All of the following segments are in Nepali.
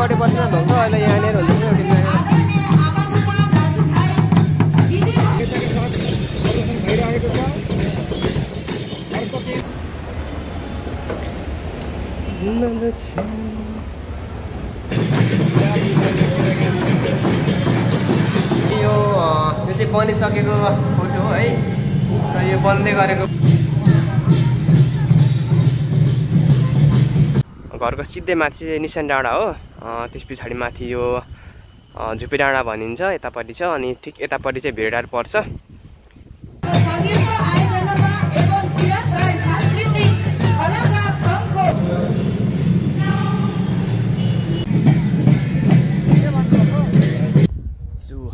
अगाडि बसेर धुन्छ अहिले यहाँनिर हुन्छ यो चाहिँ बनिसकेको फोटो हो है र यो बन्दै गरेको घरको सिधै माथि चाहिँ निशान डाँडा हो। त्यस पछाडि माथि यो झुपी डाँडा भनिन्छ यतापट्टि छ अनि ठिक यतापट्टि चाहिँ भेडार पर्छ।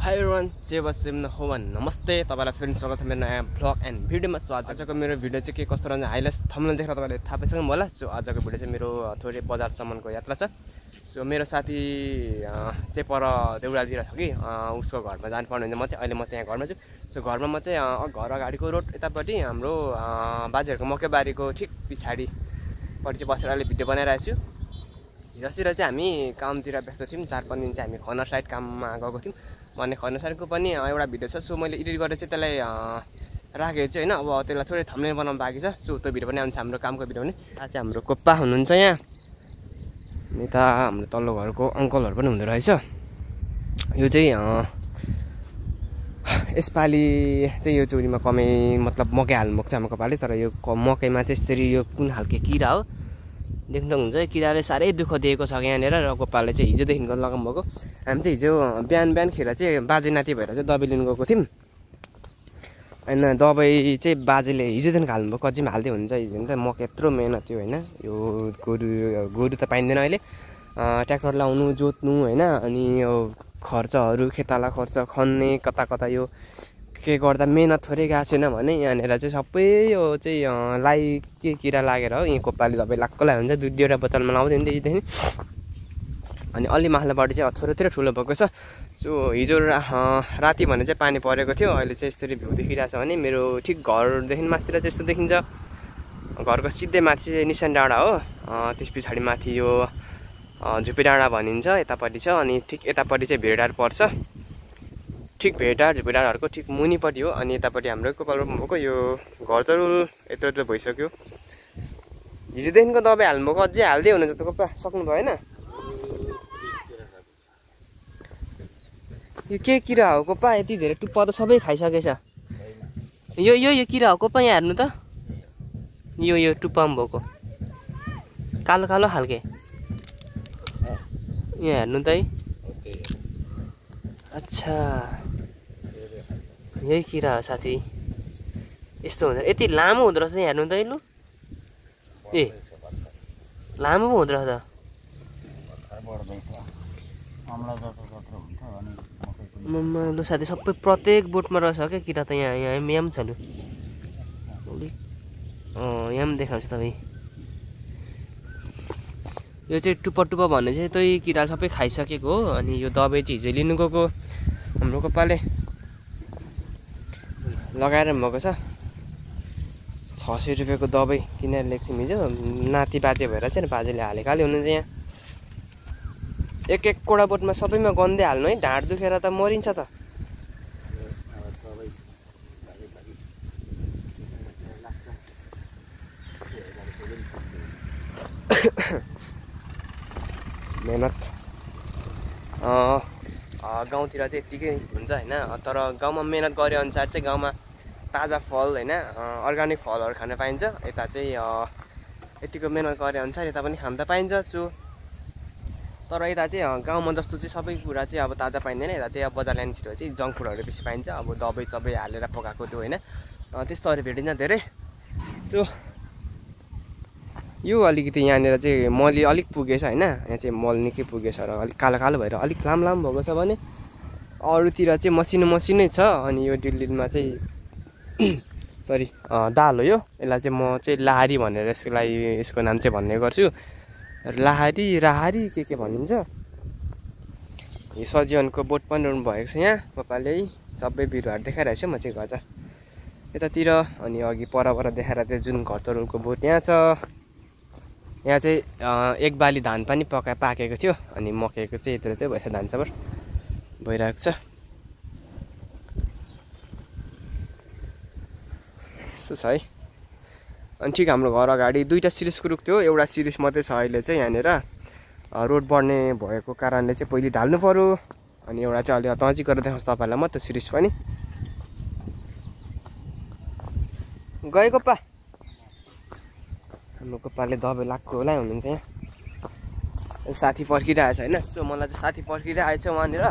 हाई एभ्रिवान, सेवा सेम्न हो नमस्ते तपाईँलाई फेरि स्वागत छ मेरो नयाँ भ्लग एन्ड भिडियोमा। सो आजको मेरो भिडियो चाहिँ के कस्तो रहन्छ हाइलाइट्स थम्बनेल देखेर तपाईँले थाहा पाइसक्नु होला। सो आजको भिडियो चाहिँ मेरो थोरै बजारसम्मको यात्रा छ। सो मेरो साथी चाहिँ पर देउरालीतिर छ कि उसको घरमा जानुपर्ने हुन्छ। म चाहिँ यहाँ घरमा छु। सो घरमा म चाहिँ घर अगाडिको रोड यतापट्टि हाम्रो बाजेहरूको मकैबारीको ठिक पछाडिपट्टि चाहिँ बसेर अहिले भिडियो बनाइरहेको छु। हिजोतिर चाहिँ हामी कामतिर व्यस्त थियौँ। 4-5 दिन चाहिँ हामी खनर साइड काममा गएको थियौँ। भन्ने खनर साइडको पनि एउटा भिडियो छ। सो मैले एडिट गरेर चाहिँ त्यसलाई राखेको छु होइन। अब त्यसलाई थोरै थम्बनेल बनाउनु बाँकी छ। सो त्यो भिडियो पनि आउँछ हाम्रो कामको भिडियो पनि। आज चाहिँ हाम्रो कोप्पा हुनुहुन्छ यहाँ, यता हाम्रो तल्लो घरको अङ्कलहरू पनि हुँदो रहेछ। यो चाहिँ यसपालि चाहिँ यो चोरीमा कमै मतलब मकै हाल्नुभएको थियो हाम्रो कपालले। तर यो मकैमा चाहिँ यसरी यो कुन खालको किरा हो देख्नुहुन्छ। किराले साह्रै दुःख दिएको छ यहाँनिर र गोपालले चाहिँ हिजोदेखिको लगाउनु भएको। हामी चाहिँ हिजो बिहानखेर चाहिँ बाजे नाति भएर चाहिँ दबाई लिनु गएको थियौँ होइन। दबाई चाहिँ बाजेले हिजोदेखिको हाल्नुभएको, अझै हाल्दै हुन्छ। हिजो त मकै यत्रो मेहनत थियो होइन। यो गोरु त पाइँदैन अहिले, ट्र्याक्टर लाउनु जोत्नु होइन। अनि यो खर्चहरू खेताला खर्च खन्ने कता यो के गर्दा मेहनत थोरै गएको छैन भने यहाँनिर चाहिँ सबै यो चाहिँ के किरा लागेर हो। यहीँ कोप्पाले दबाई लाक्क लगायो हुन्छ। 2-2वटा बोतलमा लाउँदै हुन्थ्यो हिजोदेखि। अनि अलि माथिल्लोपट्टि चाहिँ थोरै ठुलो भएको छ। सो हिजो राति भने चाहिँ पानी परेको थियो। अहिले चाहिँ यस्तरी भ्यू देखिरहेको छ भने मेरो ठिक घरदेखि माथितिर चाहिँ यस्तो देखिन्छ। घरको सिधै माथि चाहिँ निशान डाँडा हो। त्यस पछाडि माथि यो झुपी डाँडा भनिन्छ यतापट्टि छ अनि ठिक यतापट्टि चाहिँ भेडार पर्छ। ठिक झुपीडाँडाहरूको ठिक मुनिपट्टि हो। अनि यतापट्टि हाम्रो कोपाल रोप्नुभएको यो घर तरुल यत्रो भइसक्यो। हिजोदेखिको दबाई हाल्नुभएको, अझै हाल्दै हुनुहुन्छ त कोपा, सक्नु भएन? यो के किरा हो कोपा? यति धेरै टुप्पा त सबै खाइसकेछ। यो किरा हो कोपा? यहाँ हेर्नु त, यो टुप्पामा भएको कालो खालके यहाँ हेर्नु त है। अच्छा यही किरा हो साथी। यस्तो हुन्छ, यति लामो हुँदो रहेछ हेर्नु त। लु ए लामो पो हुँदो रहेछ। लु साथी सबै प्रत्येक बोटमा रहेछ क्या किरा त। यहाँ पनि छ। लु यहाँ पनि देखाउँछ तपाईँ। यो चाहिँ टुप्पा भन्ने चाहिँ त्यही किरा सबै खाइसकेको हो। अनि यो दबाई चाहिँ हिजो लिनु गएको हाम्रो कोपाले लगाएर भएको छ। 600 रुपियाँको दबाई किनेर ल्याएको थियौँ हिजो। नाति बाजे भएर चाहिँ बाजेले हालेको हुनुहुन्छ यहाँ। एक कोडा बोटमा सबैमा गन्दै हाल्नु है, ढाड दुखेर त मरिन्छ त। मेहनत गाउँतिर चाहिँ यत्तिकै हुन्छ होइन। तर गाउँमा मेहनत गरे अनुसार चाहिँ गाउँमा ताजा फल होइन अर्ग्यानिक फलहरू खान पाइन्छ। यता चाहिँ यतिको मेहनत गरे अनुसार यता पनि खान त पाइन्छ। तर यता चाहिँ गाउँमा जस्तो चाहिँ सबै कुरा चाहिँ अब ताजा पाइँदैन। यता चाहिँ अब बजार लाइनतिर चाहिँ जङ्क फुडहरू बेसी पाइन्छ। अब दबाई हालेर पकाएको त्यो होइन, त्यस्तोहरू भेटिन्छ धेरै। सो यो अलिकति यहाँनिर चाहिँ मली अलिक पुगेछ होइन। यहाँ चाहिँ मल निकै पुगेछ र अलिक कालो भएर अलिक लामो भएको छ भने अरूतिर चाहिँ मसिनै छ। अनि यो दिल्लीमा चाहिँ सरी दाल हो यो। यसलाई चाहिँ म चाहिँ लाहारी भनेर यसको नाम चाहिँ भन्ने गर्छु। राहारी के भनिन्छ। यो सजीवनको बोट पनि रोप्नु भएको छ यहाँ कोपाले। सबै बिरुवाहरू देखाइरहेको छु म चाहिँ घर यतातिर। अनि अघि पर देखाएर त्यो जुन घर तरुलको बोट यहाँ छ यहाँ चाहिँ एक बाली धान पनि पाकेको थियो अनि मकैको चाहिँ यत्रो चाहिँ भएछ धान चामल भइरहेको छ। यस्तो छ है। अनि ठिक हाम्रो घर अगाडि दुईवटा सिरिसको रुख थियो, एउटा सिरिस मात्रै छ अहिले चाहिँ यहाँनिर रोड बढ्ने भएको कारणले चाहिँ पहिले ढाल्नु पर्यो अनि एउटा चाहिँ अलि नजिक गरेर देखाउँछु तपाईँलाई म त्यो सिरिस पनि। गएको पा हाम्रो गोपाले दबाई लाग्को होला हुनुहुन्छ यहाँ। साथी पर्खिरहेछ होइन। सो मलाई चाहिँ साथी पर्खिरहेछ वहाँनिर,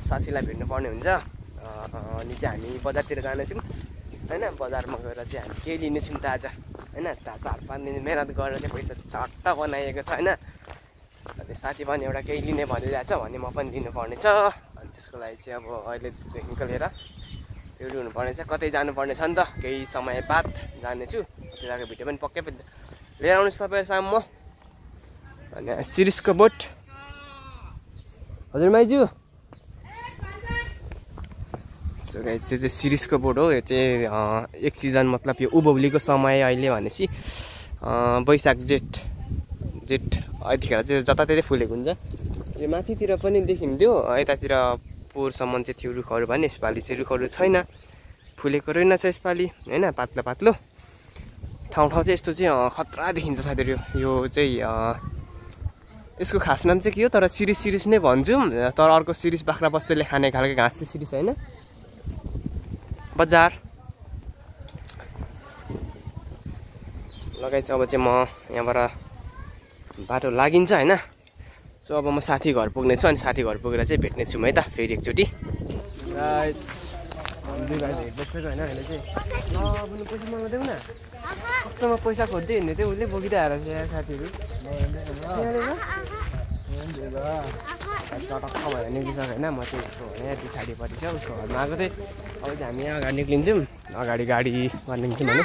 साथीलाई भेट्नु पर्ने हुन्छ। अनि चाहिँ हामी बजारतिर जानेछौँ होइन। बजारमा गएर चाहिँ हामी केही लिनेछौँ त आज होइन। 4-5 दिन मेहनत गरेर चाहिँ पैसा चट्ट बनाइएको छ होइन। अनि साथी पनि एउटा केही लिने भनिरहेछ भने म पनि लिनुपर्ने छ। अनि त्यसको लागि चाहिँ अब अहिलेदेखिको लिएर त्यो हुनुपर्ने छ। कतै जानुपर्ने छ नि त, केही समय बाद जानेछु। त्यहाँको भिडियो पनि पक्कै लिएर आउनुहोस् तपाईँहरू सामु म। अनि सिरिसको बोट हजुर माइजू। सो गाइस यो चाहिँ सिरिसको बोट हो। यो चाहिँ एक सिजन मतलब यो उभौलीको समय अहिले भनेपछि वैशाख जेठ यतिखेर चाहिँ जताततै फुलेको हुन्छ। यो माथितिर पनि देखिन्थ्यो, यतातिर पोहोरसम्म चाहिँ थियो रुखहरू भने यसपालि चाहिँ रुखहरू छैन, फुलेको रहेनछ यसपालि होइन। पातलो पातलो ठाउँ चाहिँ यस्तो चाहिँ खतरा देखिन्छ साथीहरू। यो चाहिँ यसको खास नाम चाहिँ के हो तर सिरिस नै भन्छौँ। तर अर्को सिरिस बाख्रा बस्तुले खाने खालको घाँस चाहिँ सिरिस होइन। बजार लगाइन्छ। अब चाहिँ म यहाँबाट बाटो लागिन्छ होइन। सो अब म साथी घर पुग्नेछु अनि साथी घर पुगेर चाहिँ भेट्नेछु म है त फेरि एकचोटि। होइन अहिले चाहिँ पैसा मलाई देऊ न। कस्तोमा पैसा खोज्दै हिँड्ने थियो उसले बोकिरहेको छ यहाँ साथीहरू। चटक्क भएर निक्लिसक्यो होइन। म चाहिँ उसको यहाँ पछाडिपट्टि छ उसको घरमा आएको थिएँ। अब चाहिँ हामी यहाँ अगाडि निक्लिन्छौँ, अगाडि गाडीमा निक्लिन्छौँ भने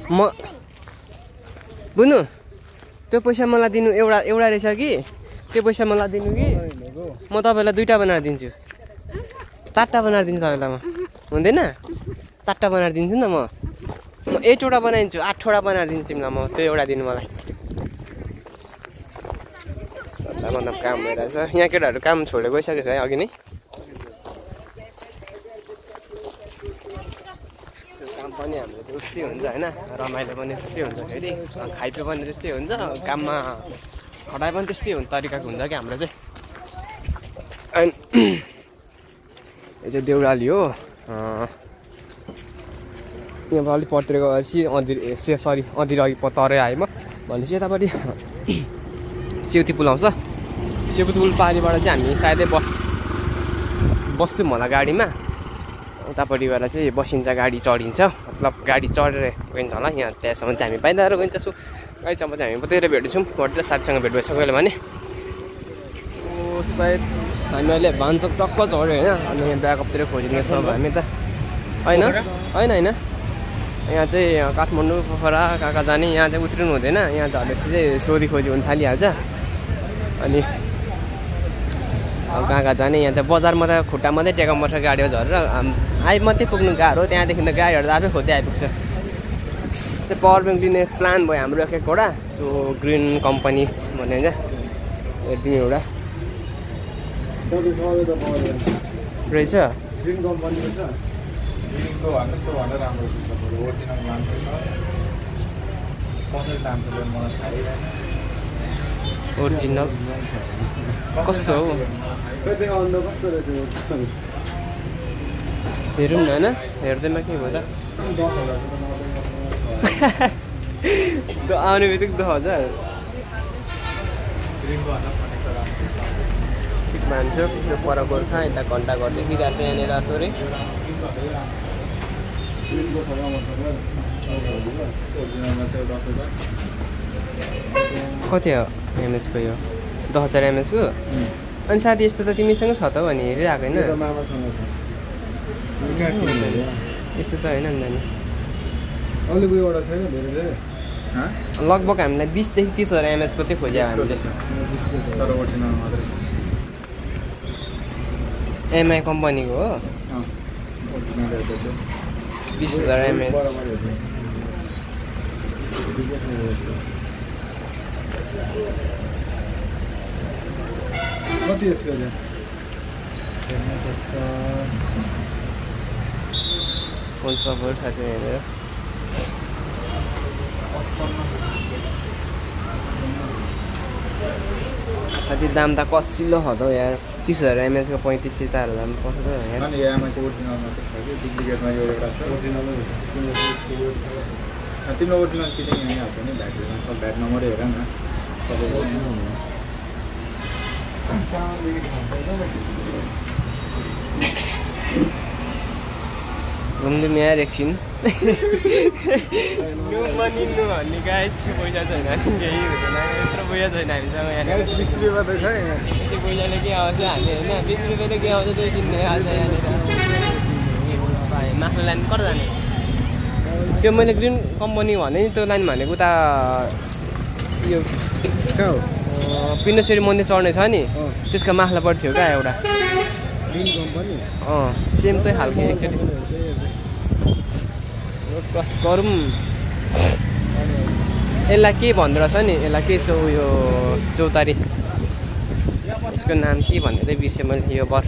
म बुझ्नु त्यो पैसा मलाई दिनु। एउटा रहेछ कि त्यो पैसा मलाई दिनु कि म तपाईँलाई 2टा बनाएर दिन्छु, 4टा बनाएर दिन्छु तपाईँलाई। म हुँदैन 4टा बनाएर दिन्छु नि त। म 8वटा बनाइदिन्छु, 8वटा बनाएर दिन्छु तिमीलाई म। त्यो एउटा दिनु मलाई। मतलब काम भइरहेछ यहाँ। केटाहरू काम छोडेर गइसकेको छ है अघि नै। काम पनि हाम्रो चाहिँ उस्तै हुन्छ होइन। रमाइलो पनि त्यस्तै हुन्छ, फेरि खाइपे पनि त्यस्तै हुन्छ, काममा खटाइ पनि त्यस्तै हुन्छ तरिकाको हुन्छ क्या हाम्रो चाहिँ। अनि यो चाहिँ देउराली हो। यहाँ अलिक पर्तिर गएपछि अँधिर अघि तरै आएँ म भनेपछि यतापट्टि सेउती पुल आउँछ। सेउती पुल पारिबाट चाहिँ हामी सायदै बस्छौँ होला गाडीमा। उतापट्टि गएर चाहिँ बसिन्छ, गाडी चढिन्छ, मतलब गाडी चढेर गइन्छ होला। यहाँ त्यहाँसम्म चाहिँ हामी पाइँदाएर गइन्छ। सो गाडीसम्म चाहिँ हामी कतैतिर भेट्छौँ, कतितिर साथीसँग भेट भइसक्यो अहिले भने। सायद हामी अहिले भान्चोक टक्क चढ्यो होइन। अनि यहाँ ब्याकअपतिर खोजिदिनेछौँ हामी त होइन। यहाँ चाहिँ काठमाडौँ पोखरा कहाँ जाने यहाँ चाहिँ उत्रिनु हुँदैन। यहाँ झरेपछि चाहिँ सोधी खोजी हुन थालिहाल्छ। अनि कहाँ जाने यहाँ चाहिँ बजारमा त खुट्टा मात्रै टेका मर्छ गाडीमा झरेर आइ मात्रै पुग्नु गाह्रो। त्यहाँदेखि त गाडीहरू त आफै खोज्दै आइपुग्छ। त्यो पावर ब्याङ्क लिने प्लान भयो हाम्रो एकवटा। सो ग्रिन कम्पनी भन्ने हुन्छ हेरिदिनु एउटा रहेछ। ग्रिन कम्पनीको छ। ओरिजिनल कस्तो हो हेरौँ न होइन। हेर्दैमा के भयो त आउने बित्तिकै 10,000 ठिक मान्छ। त्यो पर गोर्खा यता घन्टा घर देखिरहेको छ यहाँनिर थोरै। कति हो एमएचको यो 10,000 एमएचको? अनि साथी यस्तो त तिमीसँग छ त भने हेरिरहेको होइन। यस्तो त होइन नि नानी। लगभग हामीलाई 20,000 देखि 30,000 एमएचको चाहिँ खोज्यो हामीले। एमआई कम्पनीको हो। 20,000 mAh कति यसको चाहिँ हेर्नुपर्छ फोन सपोर्ट साथी हेरेर साथी दाम त कसिलो हदौ यार 30,000 mAh को 3500 4000 मा पर्छ यार अनि यामाको ओरिजिनलमा त छ कि डुप्लिकेटमा यो एउटा छ ओरिजिनलै छ तिम्रो ओरिजिनल सिधै यहीँ हाल्छ नि भ्याटमा सब भ्याट नम्बरै हेर न तपाईँको ओरिजिनल हो घुम्दिउँ यार एकछिन नु मनिनु भन्ने गाइस पैसा छैन केही हुँदैन यत्रो पैसा छैन हामीसँग यहाँ 20 रुपियाँ त छ यहाँ त्यो पैसाले के आउँछ हामी होइन 20 रुपियाँले के आउँछ त्यही किन्ने हाल्छ यहाँनिर माथि लाइन कता जाने त्यो मैले ग्रिन कम्पनी भने नि त्यो लाइन भनेको उता यो कहाँ हो पिण्डेश्वरी मन्दिर चढ्ने छ नि त्यसको माथिल्लोपट्टि थियो क्या एउटा ग्रिन कम्पनी सेम त्यही खालको एकचोटि रोड क्रस गरौँ यसलाई के भन्दो रहेछ नि यसलाई के उयो चौतारी यसको नाम के भन्ने चाहिँ बिर्सेँ मैले यो बर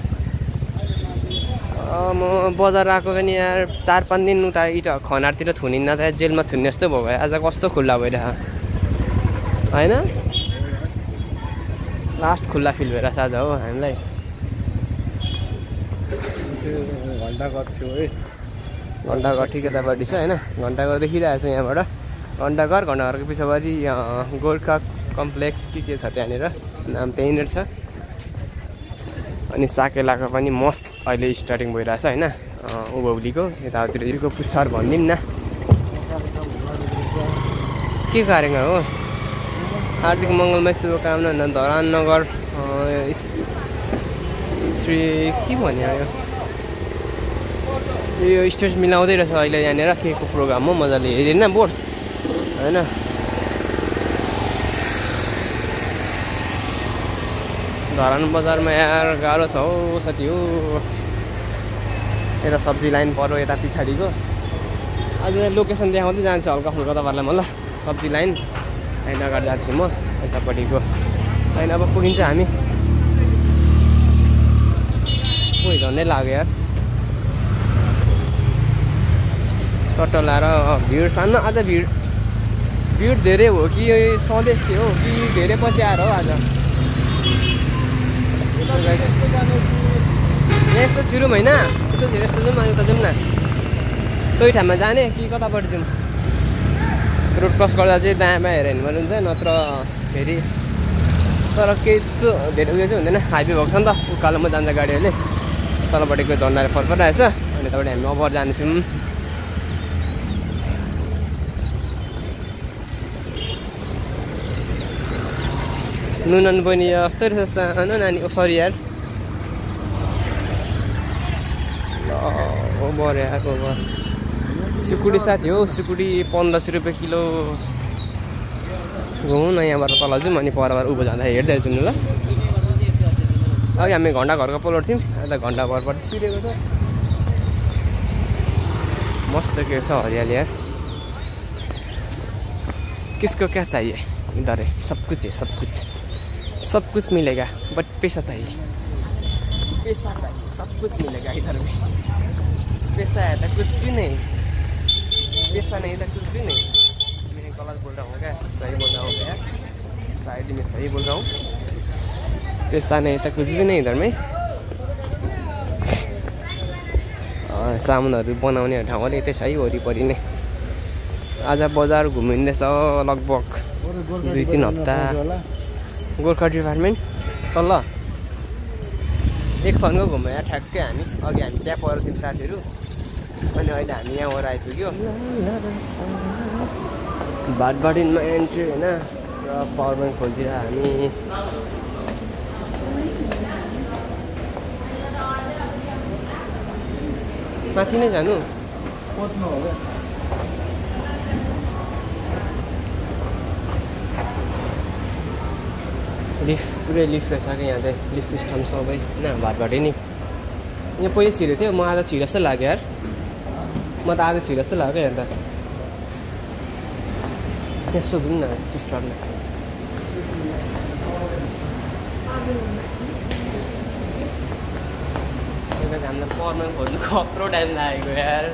म बजार आएको पनि यार 4-5 दिन उता खनारतिर थुनिन्न त जेलमा थुन्ने जस्तो भयो आज कस्तो खुल्ला भइरहेछ होइन लास्ट खुल्ला फिल भइरहेछ आज हो हामीलाई घन्टाघर थियो है घन्टाघर ठिक यतापट्टि छ होइन घन्टाघर देखिरहेको छ यहाँबाट घन्टाघरको पछाडि गोर्खा कम्प्लेक्स के छ त्यहाँनिर नाम त्यहीँनिर छ अनि साकेलाको पनि मस्त अहिले स्टार्टिङ भइरहेछ होइन उभौलीको यताउतिरको पुच्छर भनिदिउँ न के कार्यक्रम हो हार्दिक मङ्गलमय शुभकामना धरान नगर स्त्री के भन्यो यो स्टेज मिलाउँदै रहेछ अहिले यहाँनिर के को प्रोग्राम हो मजाले हेरेन बोर्ड होइन धरान बजारमा यार गाह्रो छ हौ साथी हो यता सब्जी लाइन पऱ्यो यता पछाडिको आज लोकेसन देखाउँदै जान्छु हल्का फुल्का तपाईँहरूलाई म ल सब्जी लाइन लाइन अगाडि जान्छु म यतापट्टिको लाइन अब पुगिन्छ हामी कोही झन्डै लाग्यो यार चट्ट लाएर भिड सानो आज भिड धेरै हो कि सधैँ हो कि धेरै पछि आएर हो आज यस्तो छिरौँ होइन यस्तो धेरै यस्तो जाउँ अनि उता जाउँ न त्यही ठाउँमा जाने कि कतापट्टि जाउँ रोड क्रस गर्दा चाहिँ दायाँमा हेऱ्यो भने हुन्छ नत्र फेरि तर केही त्यस्तो धेरै उयो चाहिँ हुँदैन हाइवे भएको छ नि त उकालोमा जान्छ गाडीहरूले तलपट्टिको झन्डाले फर्किरहेछ अनि तपाईँले हामी ओभर जान्छौँ नुन पनि यस्तै रहेछ सानो नानी सरी यार ओभर यार ओभर सिकुडी साथी हो सिकुडी 1500 रुपियाँ किलो घुमौँ न यहाँबाट तल जाउँ अनि परबाट उँभो जाँदा हेर्दै जाउँ ल अघि हामी घन्टाघरको पल्ट थियौँ अहिले घन्टाघरबाट सिरेको छ मस्त के छ हरियाली यार किसको क्या चाहिए इधर है सब कुछ है सब कुछ मिलेगा बट पैसा चाहिए सब कुछ मिलेगा इधर में पैसा है तो कुछ भी नहीं पैसा नहीं तो कुछ भी नहीं मैं गलत बोल रहा हूँ क्या सही बोल रहा हूँ क्या शायद मैं सही बोल रहा हूँ पैसा नहीं तो कुछ भी नहीं इधर में सामानहरू बनाउने ठाउँहरू यतै छ है वरिपरि नै आज बजार घुमिँदैछ लगभग 2-3 हप्ता गोर्खा डिपार्टमेन्ट तल एक फन्को घुमेर ठ्याक्कै हामी अघि हामी त्यहाँ परेको थियौँ साथीहरू अनि अहिले हामी यहाँबाट आइपुग्यो भाटबाडिनमा एन्ट्री होइन र पावर ब्याङ्क खोलिदिएर हामी माथि नै जानु लिफ्ट पुरै लिफ्ट रहेछ क्या यहाँ चाहिँ लिफ्ट सिस्टम सबै होइन भाटबाटै नि यहाँ पहिले छिरेको थियो म आज छिरे जस्तो लाग्यो यार म त आज छिर जस्तो लाग्यो हेर्दा यसो सोधौँ न सिस्टरलाई हामीलाई पर्मल खोज्नु कत्रो टाइम लागेको यार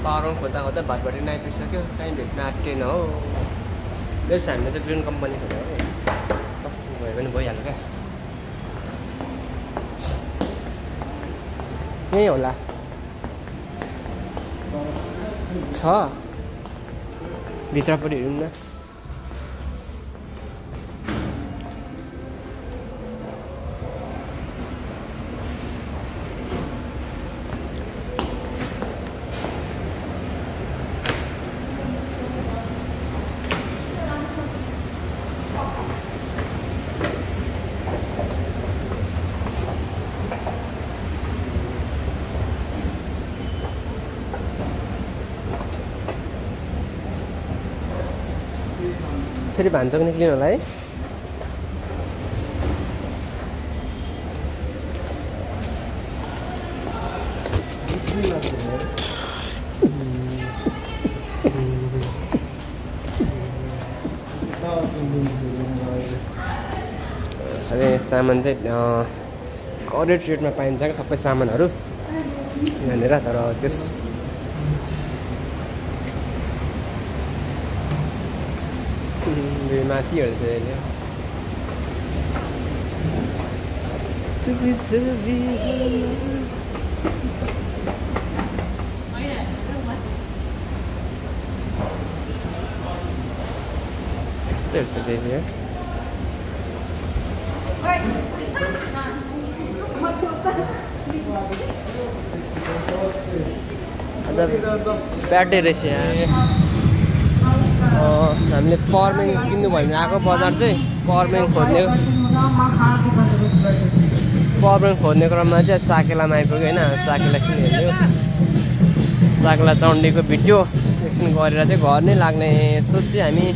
पावरमा खोज्दा खोज्दा भातभरि आइपुगिसक्यो कहीँ भेट्न आँटेन हो बेस हामीले चाहिँ ग्रिन कम्पनी खोज्यो हो कस्तो भयो भने भइहाल्यो क्या यहीँ होला छ भित्रपट्टि हेरौँ न फेरि भान्साको निक्लिनु होला है सबै सामान चाहिँ करेक्ट रेटमा पाइन्छ क्या सबै सामानहरू यहाँनिर तर त्यस माथिहरू चाहिँ यस्तोहरू छ बेबी ब्याड डे रहेछ यहाँ हामीले पर्मेङ किन्नु भयो भने आएको बजार चाहिँ पर्मेङ खोज्ने क्रममा चाहिँ साकेलामा आइपुग्यो होइन साकेला एकछिन हेर्यो साकेला चण्डीको भिडियो एकछिन गरेर चाहिँ घर नै लाग्ने सोच चाहिँ हामी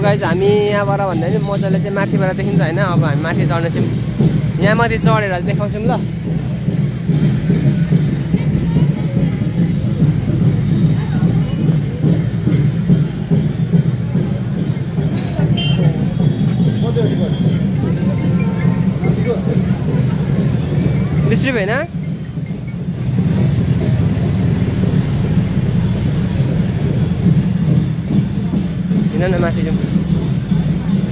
गाइज हामी यहाँबाट भन्दा पनि मजाले चाहिँ माथिबाट देखिन्छ होइन अब हामी माथि चढ्ने चाहिँ यहाँ माथि चढेर देखाउँछौँ ल 20 रुपियाँ हैन हिँड न माथि जाउँ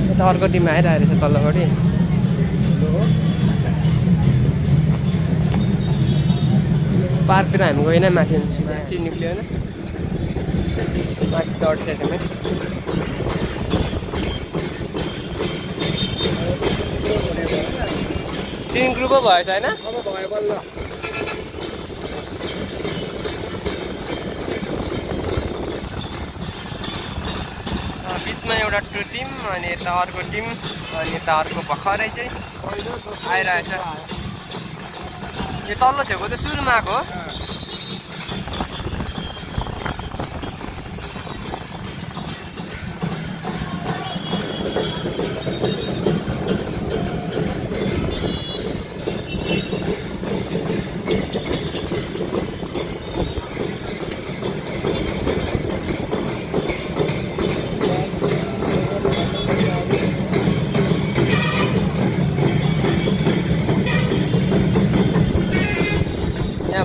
यता अर्को टिम आइरहेको रहेछ तल्लोपट्टि पार्कतिर हामी गएन माथि माथि निक्ल्यो होइन माथि चढ्छ एकदमै तीन ग्रुपै भएछ होइन बिचमा एउटा टिम अनि यता अर्को टिम अनि यता अर्को भर्खरै चाहिँ आइरहेछ यो तल्लो छेउको चाहिँ सुरुमा आएको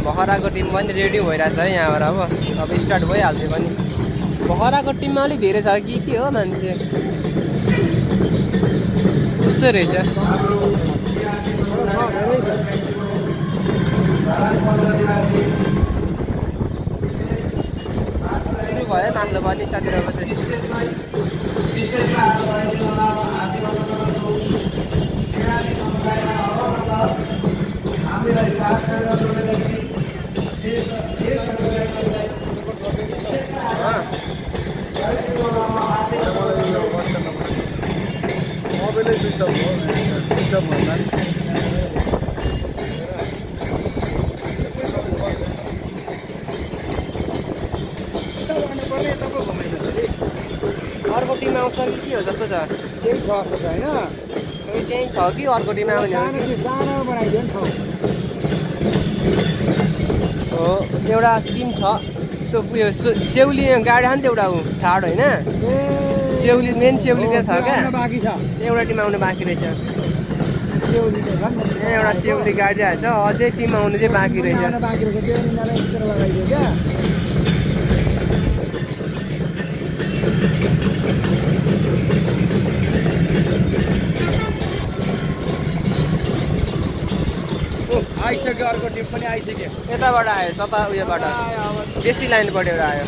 भखराको टिम पनि रेडी भइरहेछ है यहाँबाट अब स्टार्ट भइहाल्छ पनि भखराको टिममा अलिक धेरै छ कि के हो मान्छे कस्तो रहेछ सुरु भयो मान्नु पनि साथीहरूको चाहिँ अर्को टिम आउँछ कि के हो जस्तो छ त्यही छ होइन त्यही छ कि अर्को टिम आउने हो एउटा टिम छ त्यो उयो सेउली गाडी छ नि त एउटा ठाड होइन सेउली मेन सेउली त्यहाँ छ क्या बाँकी छ एउटा टिम आउनु बाँकी रहेछ एउटा सेउली गाडी आएछ अझै टिम आउनु चाहिँ बाँकी रहेछ आइसक्यो अर्को टिम पनि आइसक्यो यताबाट आयो तता उयोबाट बेसी लाइनबाट एउटा आयो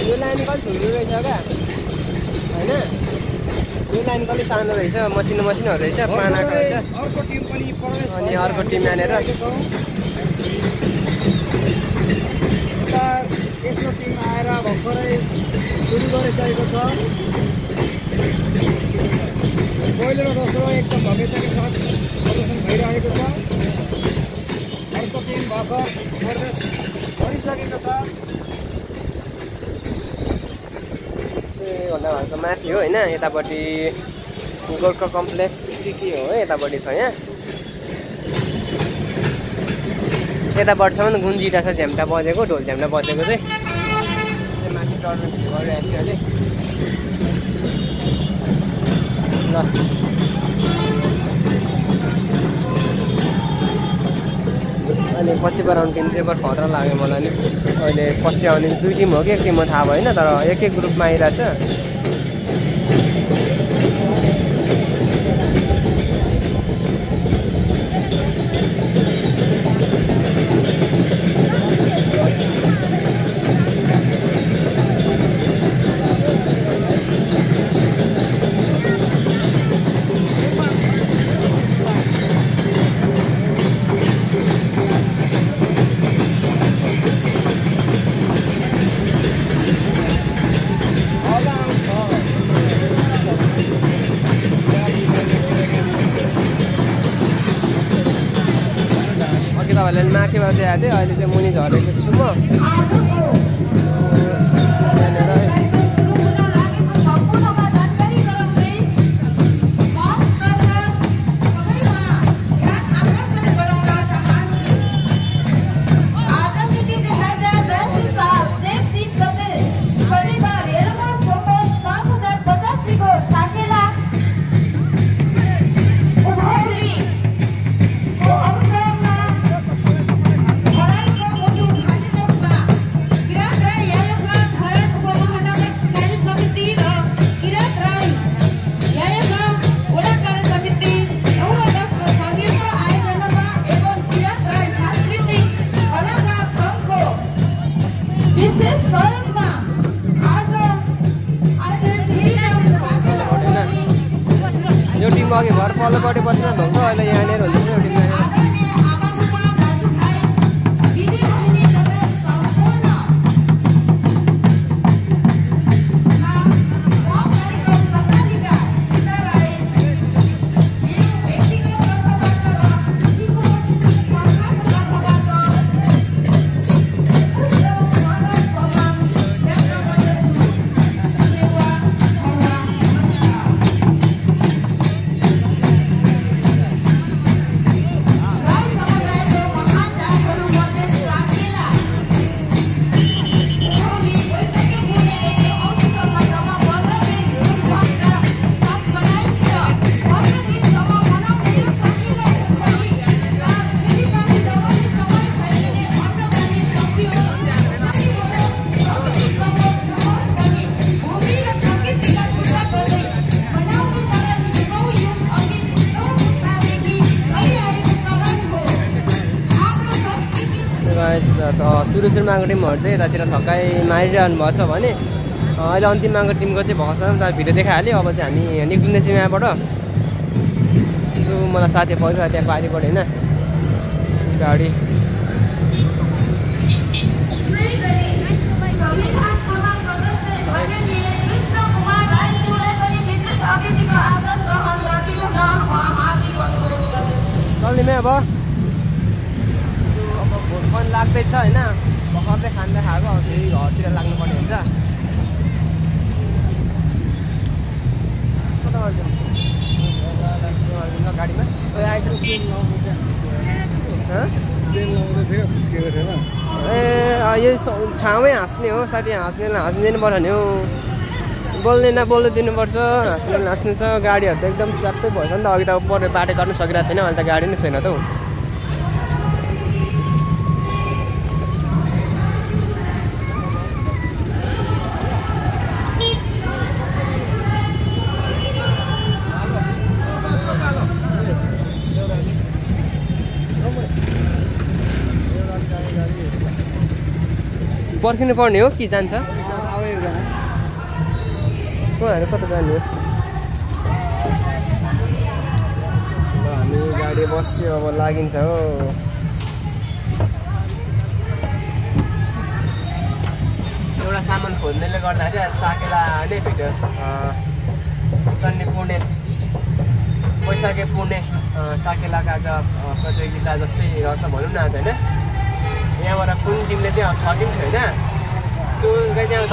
यो लाइन कति ठुलो रहेछ क्या होइन यो लाइन कति सानो रहेछ मसिनो मसिनोहरू रहेछ पानाको रहेछ अर्को टिम पनि अनि अर्को टिम यहाँनिर यसको टिम आएर भर्खरै सुरु गरिसकेको छ पहिलो र दोस्रो एकदम भव्यताको साथ प्रदर्शन भइरहेको छ अर्को टिम भर्खर प्रवेश गरिसकेको छ भन्दा भएको माथि हो होइन यतापट्टि गोर्खा कम्प्लेक्स के हो यतापट्टि छ यहाँ यतापट्टिसम्म गुन्जिरहेको छ झ्याम्टा बजेको ढोल झ्याम्टा बजेको चाहिँ माथि चढ्नु गरिरहेको छु अहिले ल अहिले पछि गराउने टिम चाहिँ बरु खतरा लाग्यो मलाई नि अहिले पछि आउने दुई टिम हो कि एक टिम म थाहा भएन तर एक एक ग्रुपमा आइरहेछ तपाईँहरूले माथिबाट चाहिँ आएको थियो अहिले चाहिँ मुनि झरेको छु म घर पल्लोपट्टि बसेर धुन्छ अहिले यहाँनिर हुन्छ एउटा सुरुमा टिमहरू चाहिँ यतातिर थकाइ मारिरहनु भएको छ भने अहिले अन्तिमको टिमको चाहिँ भएको छ भिडियो देखाइहाल्यो। अब चाहिँ हामी निक्लिँदैछौँ यहाँबाट। सो मलाई साथी परिरहेको त्यहाँ पारिबाट होइन गाडी चल्ने अब मन लाग्दैछ होइन भर्खर खाँदा खाएको फेरि घरतिर लाग्नुपर्ने हुन्छ। कता गाडीमा ए यो ठाउँमै हाँस्ने हो साथी हाँस्नेलाई हाँसिदिनु पर्यो नि हो बोल्दैन बोल्नु दिनुपर्छ हाँस्नेलाई हाँस्ने छ। गाडीहरू त एकदम च्याप्पै भएछ नि त अघि त पर बाटो गर्नु सकिरहेको थिएन अहिले त गाडी नै छैन त हौ। पर्खिनु पर्ने हो कि जान्छ उहाँहरू कता जाने हो। हामी गाडी बस्यो अब लागिन्छ हो। एउटा सामान खोज्नेले गर्दाखेरि साकेला नै भेट्यो चन्ने पुर्णे पैसाके पुर्णे साकेलाका आज प्रतियोगिता जस्तै रहेछ भनौँ न आज होइन। यहाँबाट कुन टिमले चाहिँ 6 टिम थियो होइन। सो त्यहाँ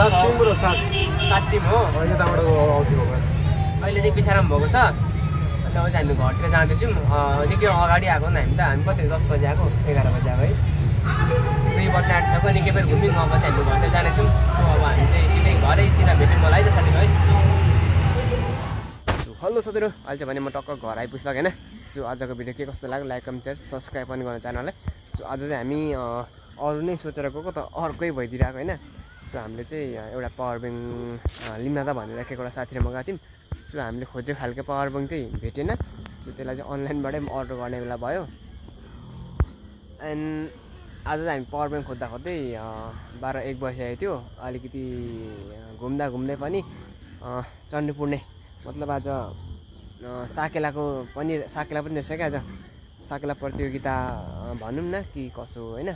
7 टिम हो अहिले चाहिँ बिसाराम भएको छ। अन्त अब चाहिँ हामी घरतिर जाँदैछौँ निकै अगाडि आएको नि हामी त हामी कति 10 बजी आएको 11 बजी आएको है 2 बजी आँटिसक्यो निकै बेर घुम्यौँ। अब चाहिँ हामी घरतिर जानेछौँ। सो अब हामी चाहिँ सिधै घरैतिर भेट्यौँ मलाई त साथीभाइ। हेलो साथीहरू अहिले चाहिँ भने म टक्क घर आइपुग्छु होइन। सो आजको भिडियो के कस्तो लाग्यो लाइक कमेन्ट सेयर सब्सक्राइब पनि गर्नु च्यानललाई। सो आज चाहिँ हामी अरू नै सोचेर गएको त अर्कै भइदिरहेको होइन। सो हामीले चाहिँ एउटा पावर ब्याङ्क लिम्न त भनेर राखेको एउटा साथीले मगाएको थियौँ। सो हामीले खोजेको खालको पावर ब्याङ्क चाहिँ भेटेन। सो त्यसलाई चाहिँ अनलाइनबाटै अर्डर गर्ने बेला भयो। एन्ड आज चाहिँ हामी पावर ब्याङ्क खोज्दा खोज्दै 12-1 बजिसकेको थियो। अलिकति घुम्दा घुम्दै पनि चण्डी पुर्णे मतलब आज साकेला पनि रहेछ क्या आज साकेला प्रतियोगिता भनौँ न कि कसो होइन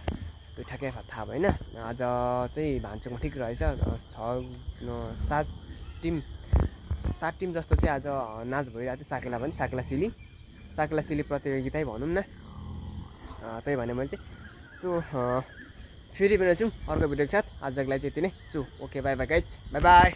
त्यो ठ्याक्कै थाहा भएन। आज चाहिँ भान्चोकमा ठिक रहेछ 7 टिम जस्तो चाहिँ आज नाच भइरहेको थियो। साकेला सिली प्रतियोगितै भनौँ न त्यही भने मैले चाहिँ। सो फेरि पनि छौँ अर्को भिडियोको साथ आजको लागि चाहिँ यति नै। So okay by by guys by by.